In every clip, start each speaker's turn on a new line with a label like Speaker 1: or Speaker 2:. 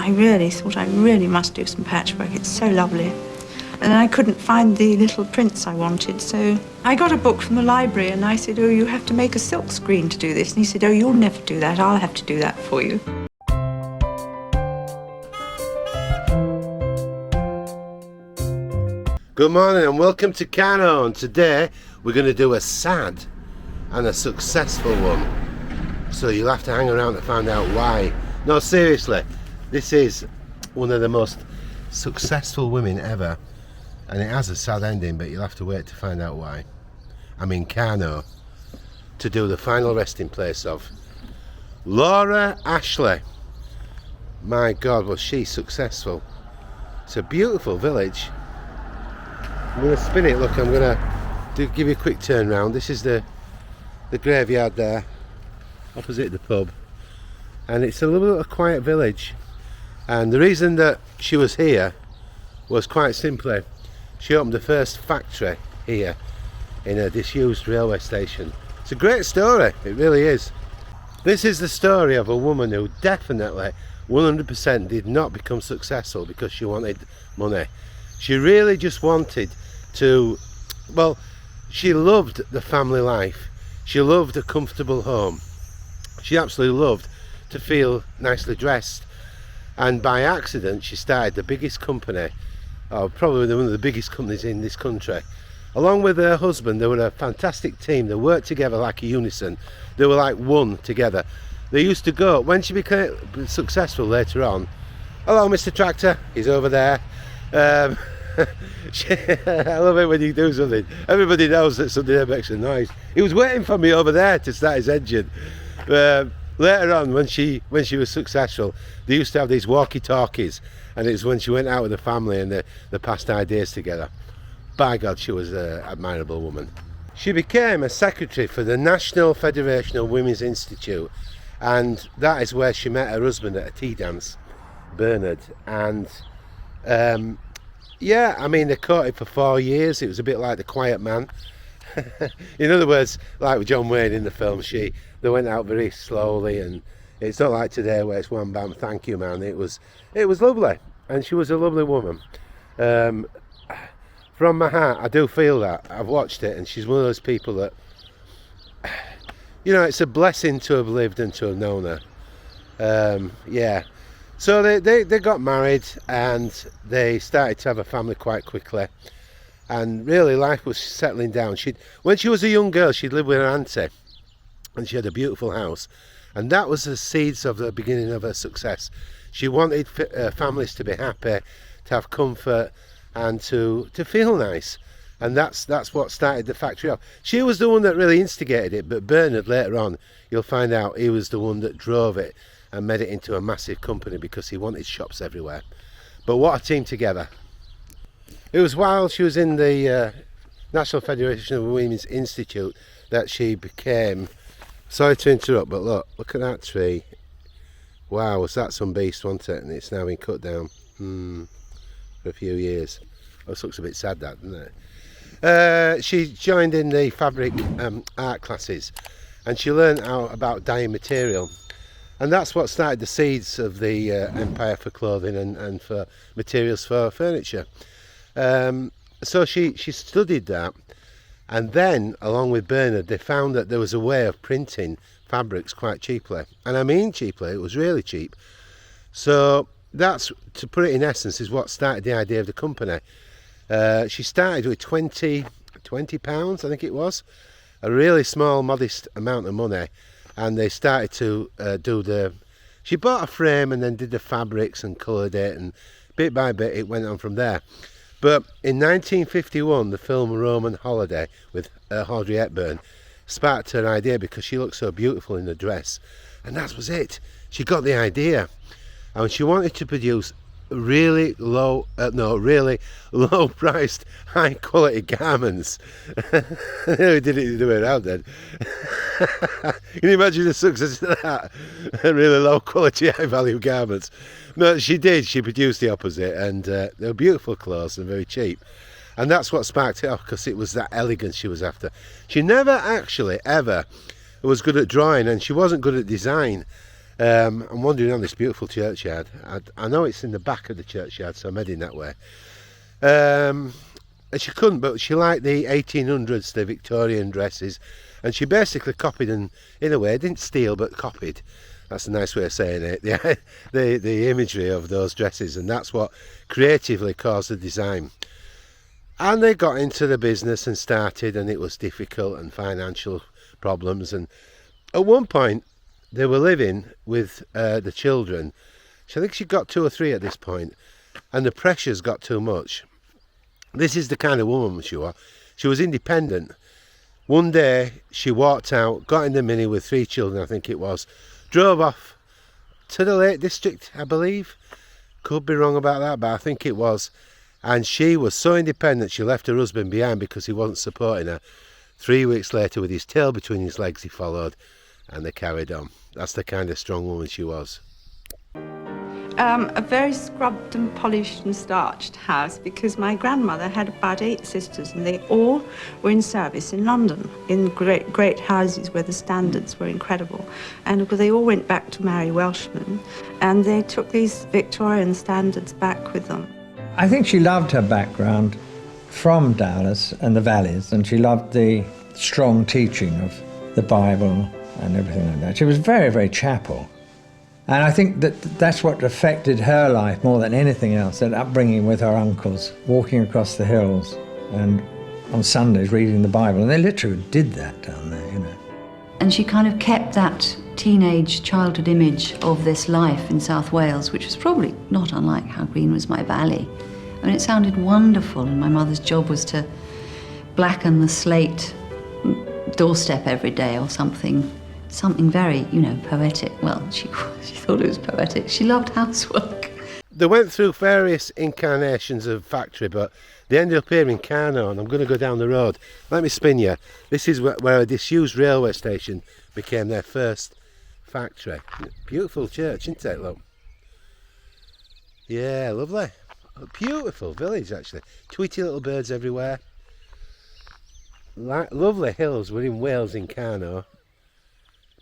Speaker 1: I really thought I really must do some patchwork. It's so lovely. And I couldn't find the little prints I wanted, so I got a book from the library and I said, oh, you have to make a silk screen to do this. And he said, oh, you'll never do that. I'll have to do that for you.
Speaker 2: Good morning and welcome to Carno, and today we're going to do a sad and a successful one. So you'll have to hang around to find out why. No, seriously, this is one of the most successful women ever, and it has a sad ending, but you'll have to wait to find out why. I'm in Carno to do the final resting place of Laura Ashley. My God, was she successful. It's a beautiful village. I'm going to spin it. Look, I'm going to give you a quick turn round. This is the graveyard there, opposite the pub, and it's a little quiet village. And the reason that she was here was quite simply, she opened the first factory here in a disused railway station. It's a great story, it really is. This is the story of a woman who definitely 100% did not become successful because she wanted money. She really just wanted to, well, she loved the family life. She loved a comfortable home. She absolutely loved to feel nicely dressed. And by accident, she started the biggest company, or probably one of the biggest companies in this country. Along with her husband, they were a fantastic team. They worked together like a unison. They were like one together. They used to go, when she became successful later on, hello Mr. Tractor, he's over there. I love it when you do something. Everybody knows that something makes a noise. He was waiting for me over there to start his engine. Later on, when she was successful, they used to have these walkie-talkies, and it was when she went out with the family and they passed ideas together. By God, she was an admirable woman. She became a secretary for the National Federation of Women's Institute, and that is where she met her husband at a tea dance, Bernard. And yeah, I mean, they courted for 4 years. It was a bit like The Quiet Man. In other words, like with John Wayne in the film, they went out very slowly, and it's not like today where it's one bam, thank you man. It was lovely, and she was a lovely woman. From my heart, I do feel that. I've watched it, and she's one of those people that, you know, it's a blessing to have lived and to have known her. Yeah. So they got married, and they started to have a family quite quickly. And really, life was settling down. When she was a young girl, she'd lived with her auntie, and she had a beautiful house. And that was the seeds of the beginning of her success. She wanted families to be happy, to have comfort, and to feel nice. And that's what started the factory off. She was the one that really instigated it, but Bernard, later on, you'll find out he was the one that drove it and made it into a massive company because he wanted shops everywhere. But what a team together. It was while she was in the National Federation of Women's Institute that she became, sorry to interrupt, but look at that tree. Wow, was that some beast, wasn't it? And it's now been cut down for a few years. Oh, this looks a bit sad, that, doesn't it? She joined in the fabric art classes, and she learned out about dyeing material. And that's what started the seeds of the empire for clothing and for materials for furniture. So she studied that, and then along with Bernard they found that there was a way of printing fabrics quite cheaply, and I mean cheaply, it was really cheap. So that's, to put it in essence, is what started the idea of the company. She started with 20 pounds, I think it was, a really small modest amount of money, and they started to she bought a frame and then did the fabrics and coloured it, and bit by bit it went on from there. But in 1951, the film Roman Holiday with Audrey Hepburn sparked her idea because she looked so beautiful in the dress, and that was it. She got the idea, and she wanted to produce really low priced, high quality garments. We did it the other way around then. Can you imagine the success of that? Really low quality, high value garments. No, she did. She produced the opposite, and they were beautiful clothes and very cheap. And that's what sparked it off, because it was that elegance she was after. She never actually ever was good at drawing, and she wasn't good at design. I'm wandering on this beautiful churchyard. I know it's in the back of the churchyard, so I'm heading that way. And she couldn't, but she liked the 1800s, the Victorian dresses, and she basically copied, and in a way didn't steal but copied. That's a nice way of saying it. The imagery of those dresses, and that's what creatively caused the design. And they got into the business and started, and it was difficult and financial problems. And at one point, they were living with the children. I think she got 2 or 3 at this point, and the pressures got too much. This is the kind of woman she was. She was independent. One day, she walked out, got in the Mini with 3 children, I think it was, drove off to the Lake District, I believe. Could be wrong about that, but I think it was. And she was so independent, she left her husband behind because he wasn't supporting her. 3 weeks later, with his tail between his legs, he followed, and they carried on. That's the kind of strong woman she was.
Speaker 1: A very scrubbed and polished and starched house, because my grandmother had about 8 sisters, and they all were in service in London, in great houses where the standards were incredible. And they all went back to marry Welshmen, and they took these Victorian standards back with them.
Speaker 3: I think she loved her background from Dallas and the valleys, and she loved the strong teaching of the Bible and everything like that. She was very, very chapel. And I think that that's what affected her life more than anything else, that upbringing with her uncles, walking across the hills and on Sundays reading the Bible. And they literally did that down there, you know.
Speaker 4: And she kind of kept that teenage childhood image of this life in South Wales, which was probably not unlike how green was my valley. I mean, it sounded wonderful, and my mother's job was to blacken the slate doorstep every day or something very, you know, poetic. Well, she thought it was poetic. She loved housework.
Speaker 2: They went through various incarnations of factory, but they ended up here in Carno, and I'm going to go down the road. Let me spin you. This is where a disused railway station became their first factory. Beautiful church, isn't it, look? Yeah, lovely. A beautiful village, actually. Tweety little birds everywhere. Lovely hills. We're in Wales, in Carno.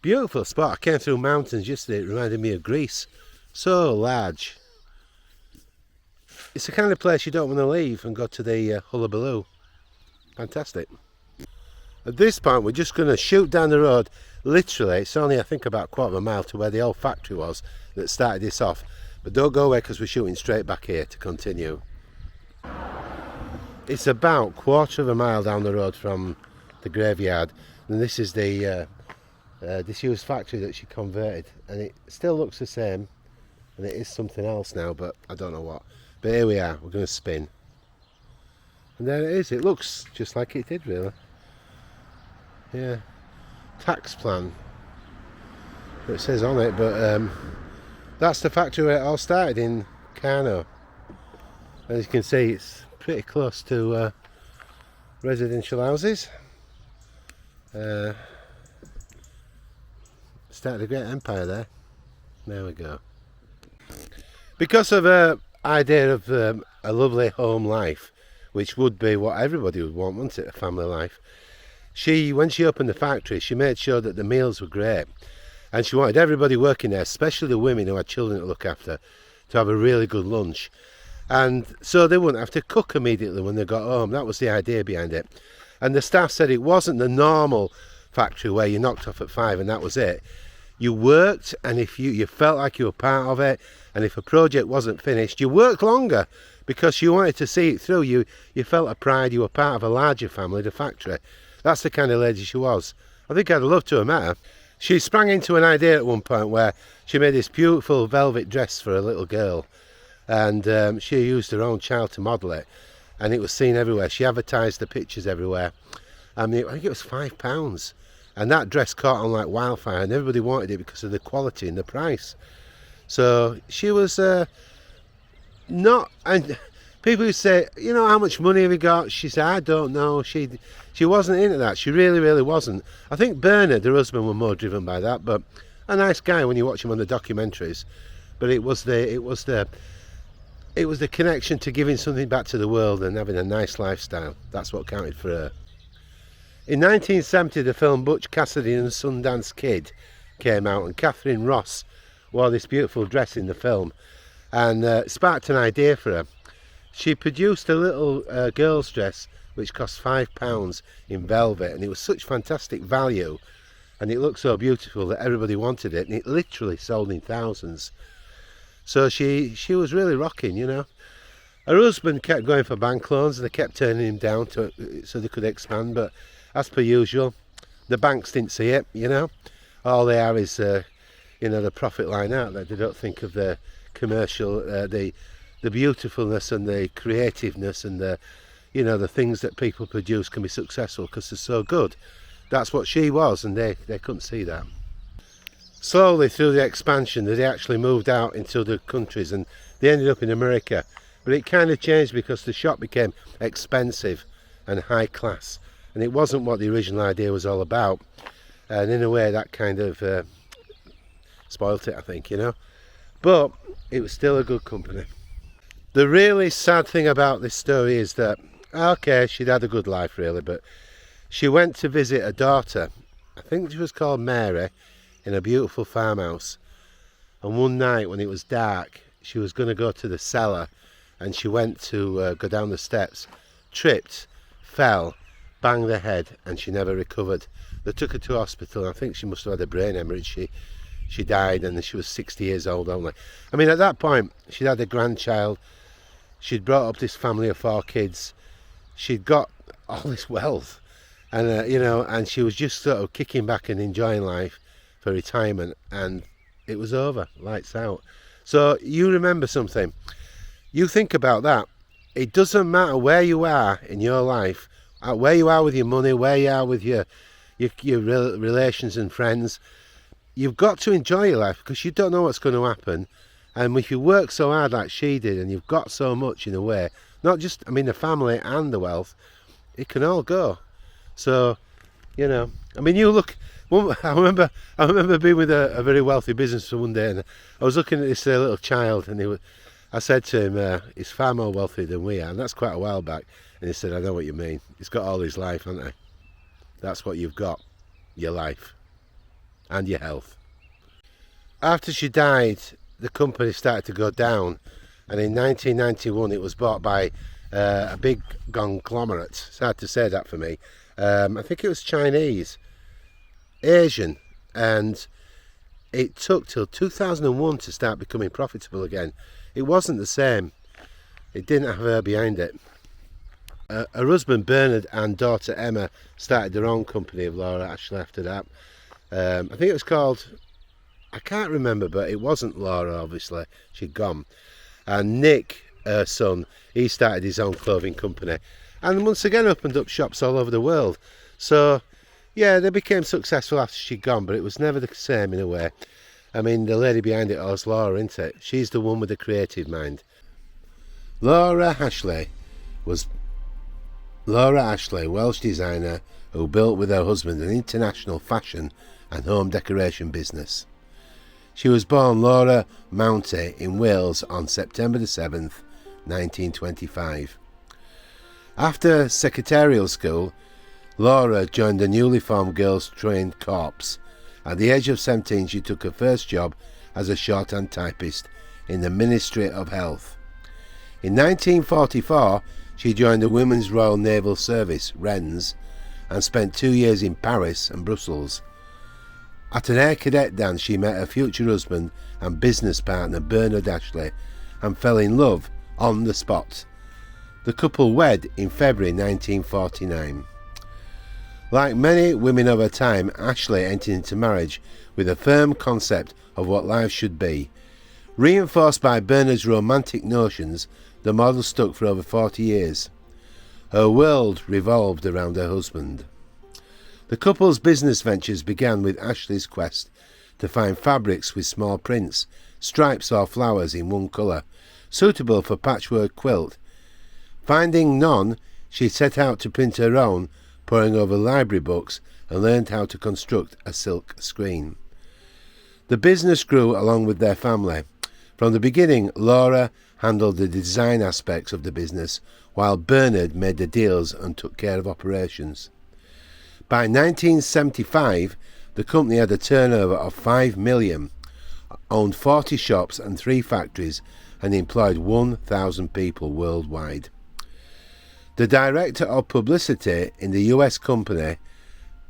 Speaker 2: Beautiful spot. I came through mountains yesterday. It reminded me of Greece. So large. It's the kind of place you don't want to leave and go to the hullabaloo. Fantastic. At this point, we're just going to shoot down the road. Literally, it's only, I think, about a quarter of a mile to where the old factory was that started this off. But don't go away, because we're shooting straight back here to continue. It's about a quarter of a mile down the road from the graveyard. And this is the disused factory that she converted. And it still looks the same. And it is something else now, but I don't know what. But here we are, we're going to spin. And there it is. It looks just like it did, really. Yeah. Tax plan. It says on it, but that's the factory where it all started, in Carno. As you can see, it's pretty close to residential houses. Started a great empire there. There we go. Because of her idea of a lovely home life, which would be what everybody would want, wouldn't it? A family life. When she opened the factory, she made sure that the meals were great. And she wanted everybody working there, especially the women who had children to look after, to have a really good lunch. And so they wouldn't have to cook immediately when they got home. That was the idea behind it. And the staff said it wasn't the normal factory where you knocked off at 5 and that was it. You worked, and if you felt like you were part of it, and if a project wasn't finished, you worked longer because you wanted to see it through. You felt a pride, you were part of a larger family, the factory. That's the kind of lady she was. I think I'd love to have met her. She sprang into an idea at one point where she made this beautiful velvet dress for a little girl, and she used her own child to model it, and it was seen everywhere. She advertised the pictures everywhere. I think it was £5, and that dress caught on like wildfire, and everybody wanted it because of the quality and the price. So she was not, and people who say, you know, how much money have you got? She said, I don't know. She wasn't into that. She really, really wasn't. I think Bernard, her husband, were more driven by that, but a nice guy when you watch him on the documentaries. But it was the connection to giving something back to the world and having a nice lifestyle. That's what counted for her. In 1970, the film Butch Cassidy and the Sundance Kid came out, and Catherine Ross wore this beautiful dress in the film, and sparked an idea for her. She produced a little girl's dress which cost £5 in velvet, and it was such fantastic value, and it looked so beautiful that everybody wanted it, and it literally sold in thousands. So she was really rocking, you know. Her husband kept going for bank loans, and they kept turning him down so they could expand, but as per usual, the banks didn't see it, you know. All they are is you know, the profit line out there. They don't think of the commercial, the beautifulness and the creativeness and the, you know, the things that people produce can be successful because they're so good. That's what she was, and they couldn't see that. Slowly through the expansion, they actually moved out into the countries, and they ended up in America. But it kind of changed because the shop became expensive and high class, and it wasn't what the original idea was all about. And in a way, that kind of spoilt it, I think, you know. But it was still a good company. The really sad thing about this story is that, okay, she'd had a good life really, but she went to visit a daughter, I think she was called Mary, in a beautiful farmhouse. And one night when it was dark, she was going to go to the cellar, and she went to go down the steps, tripped, fell, banged her head, and she never recovered. They took her to hospital, and I think she must have had a brain hemorrhage. She died, and she was 60 years old only. I mean, at that point, she'd had a grandchild. She'd brought up this family of 4 kids. She'd got all this wealth, and you know, and she was just sort of kicking back and enjoying life for retirement, and it was over, lights out. So you remember something. You think about that. It doesn't matter where you are in your life, where you are with your money, where you are with your relations and friends. You've got to enjoy your life because you don't know what's going to happen. And if you work so hard like she did, and you've got so much in a way, not just, I mean, the family and the wealth, it can all go. So, you know, I mean, you look, I remember being with a very wealthy businessman one day, and I was looking at this little child, and I said to him, he's far more wealthy than we are, and that's quite a while back. And he said, I know what you mean. He's got all his life, hasn't he? That's what you've got, your life and your health. After she died, the company started to go down, and in 1991 it was bought by a big conglomerate. It's hard to say that for me. I think it was Chinese, Asian, and it took till 2001 to start becoming profitable again. It wasn't the same. It didn't have her behind it. Her husband Bernard and daughter Emma started their own company of Laura Ashley after that. I think it was called, I can't remember, but it wasn't Laura, obviously. She'd gone. And Nick, her son, he started his own clothing company, and once again opened up shops all over the world. So yeah, they became successful after she'd gone, but it was never the same in a way. I mean, the lady behind it all is Laura, isn't it? She's the one with the creative mind. Laura Ashley, Welsh designer who built with her husband an international fashion and home decoration business. She was born Laura Mounty in Wales on September the 7th, 1925. After secretarial school, Laura joined the newly formed Girls Trained Corps. At the age of 17, she took her first job as a shorthand typist in the Ministry of Health. In 1944, she joined the Women's Royal Naval Service, WRENS, and spent 2 years in Paris and Brussels. At an air cadet dance, she met her future husband and business partner Bernard Ashley and fell in love on the spot. The couple wed in February 1949. Like many women of her time, Ashley entered into marriage with a firm concept of what life should be. Reinforced by Bernard's romantic notions, the model stuck for over 40 years. Her world revolved around her husband. The couple's business ventures began with Ashley's quest to find fabrics with small prints, stripes or flowers in one colour, suitable for patchwork quilt. Finding none, she set out to print her own, poring over library books, and learned how to construct a silk screen. The business grew along with their family. From the beginning, Laura handled the design aspects of the business, while Bernard made the deals and took care of operations. By 1975, the company had a turnover of $5 million owned 40 shops and 3 factories, and employed 1,000 people worldwide. The director of publicity in the US company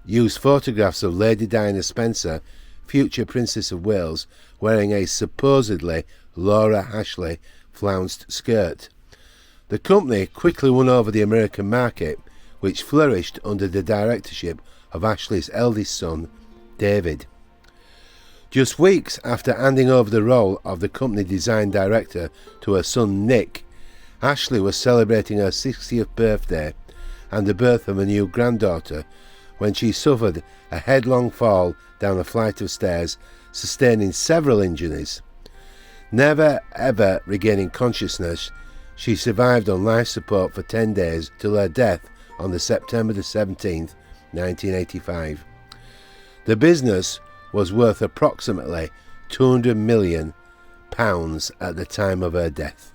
Speaker 2: used photographs of Lady Diana Spencer, future Princess of Wales, wearing a supposedly Laura Ashley flounced skirt. The company quickly won over the American market, which flourished under the directorship of Ashley's eldest son, David. Just weeks after handing over the role of the company design director to her son Nick, Ashley was celebrating her 60th birthday and the birth of a new granddaughter when she suffered a headlong fall down a flight of stairs, sustaining several injuries. Never ever regaining consciousness, she survived on life support for 10 days till her death on the September the 17th, 1985. The business was worth approximately £200 million at the time of her death.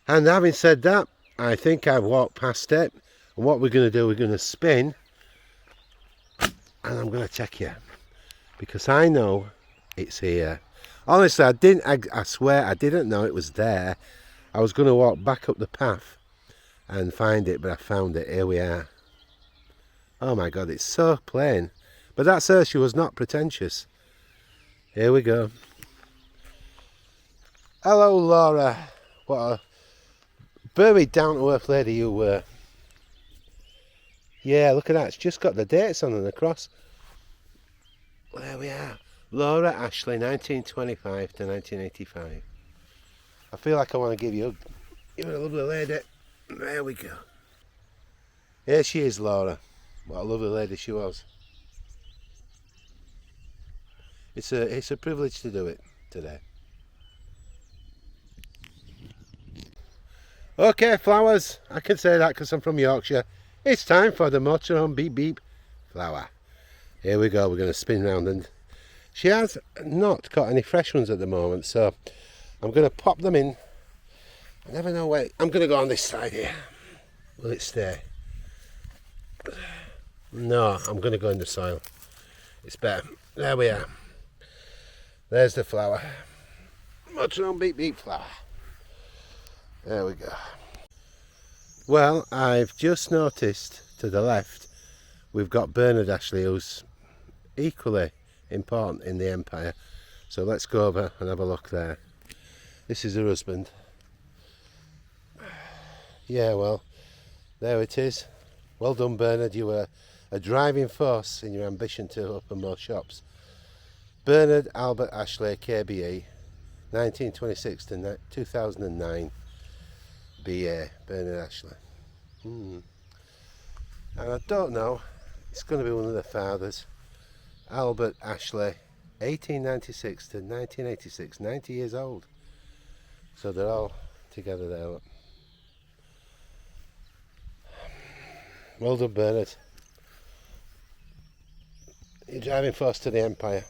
Speaker 2: And having said that, I think I've walked past it. And what we're going to do, we're going to spin, and I'm going to check you, because I know it's here. Honestly, I swear I didn't know it was there. I was going to walk back up the path and find it, but I found it. Here we are. Oh my God, it's so plain. But that's her, she was not pretentious. Here we go. Hello, Laura. What a very down-to-earth lady you were. Yeah, look at that. It's just got the dates on and the cross. There we are. Laura Ashley, 1925 to 1985. I feel like I want to give you a lovely lady. There we go. Here she is, Laura. What a lovely lady she was. It's a privilege to do it today. Okay, flowers. I can say that because I'm from Yorkshire. It's time for the motorhome beep beep flower. Here we go. We're going to spin round, and she has not got any fresh ones at the moment, so I'm going to pop them in. I never know where. I'm going to go on this side here. Will it stay? No, I'm going to go in the soil. It's better. There we are. There's the flower. Motorhome beep beep flower. There we go. Well, I've just noticed to the left we've got Bernard Ashley, who's equally important in the empire. So let's go over and have a look there. This is her husband. Yeah, well, there it is. Well done, Bernard. You were a driving force in your ambition to open more shops. Bernard Albert Ashley, KBE, 1926 to 2009. BA, Bernard Ashley. And I don't know, it's going to be one of the fathers. Albert Ashley, 1896 to 1986, 90 years old. So they're all together there. Look. Well done, Bernard. You're driving force to the empire.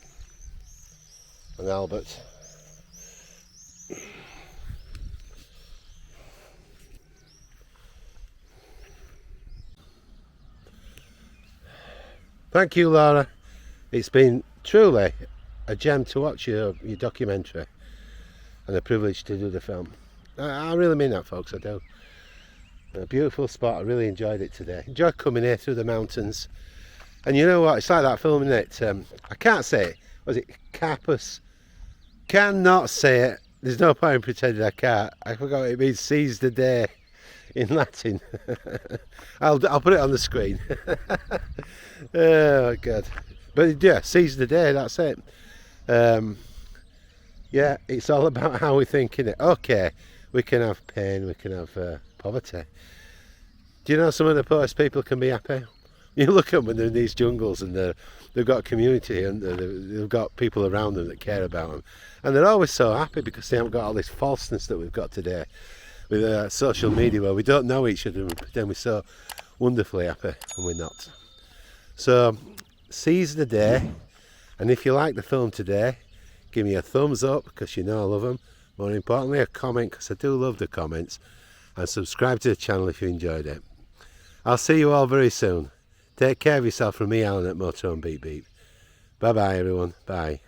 Speaker 2: And Albert. Thank you, Laura. It's been truly a gem to watch your documentary, and a privilege to do the film. I really mean that, folks, I do. A beautiful spot. I really enjoyed it today. Enjoyed coming here through the mountains. And you know what? It's like that film, isn't it? I can't say it. Was it Carpus? Cannot say it. There's no point in pretending I can't. I forgot it means seize the day in Latin. I'll put it on the screen. Oh God. But yeah, seize the day, that's it. Yeah, it's all about how we think, innit? Okay, we can have pain, we can have poverty. Do you know some of the poorest people can be happy? You look at them when they're in these jungles and they've got a community and they've got people around them that care about them. And they're always so happy because they haven't got all this falseness that we've got today with social media, where we don't know each other and pretend we're so wonderfully happy and we're not. So seize the day, and if you like the film today, give me a thumbs up because you know I love them. More importantly, a comment because I do love the comments, and subscribe to the channel if you enjoyed it. I'll see you all very soon. Take care of yourself from me, Alan, at Motorhome Beep Beep. Bye bye, everyone. Bye.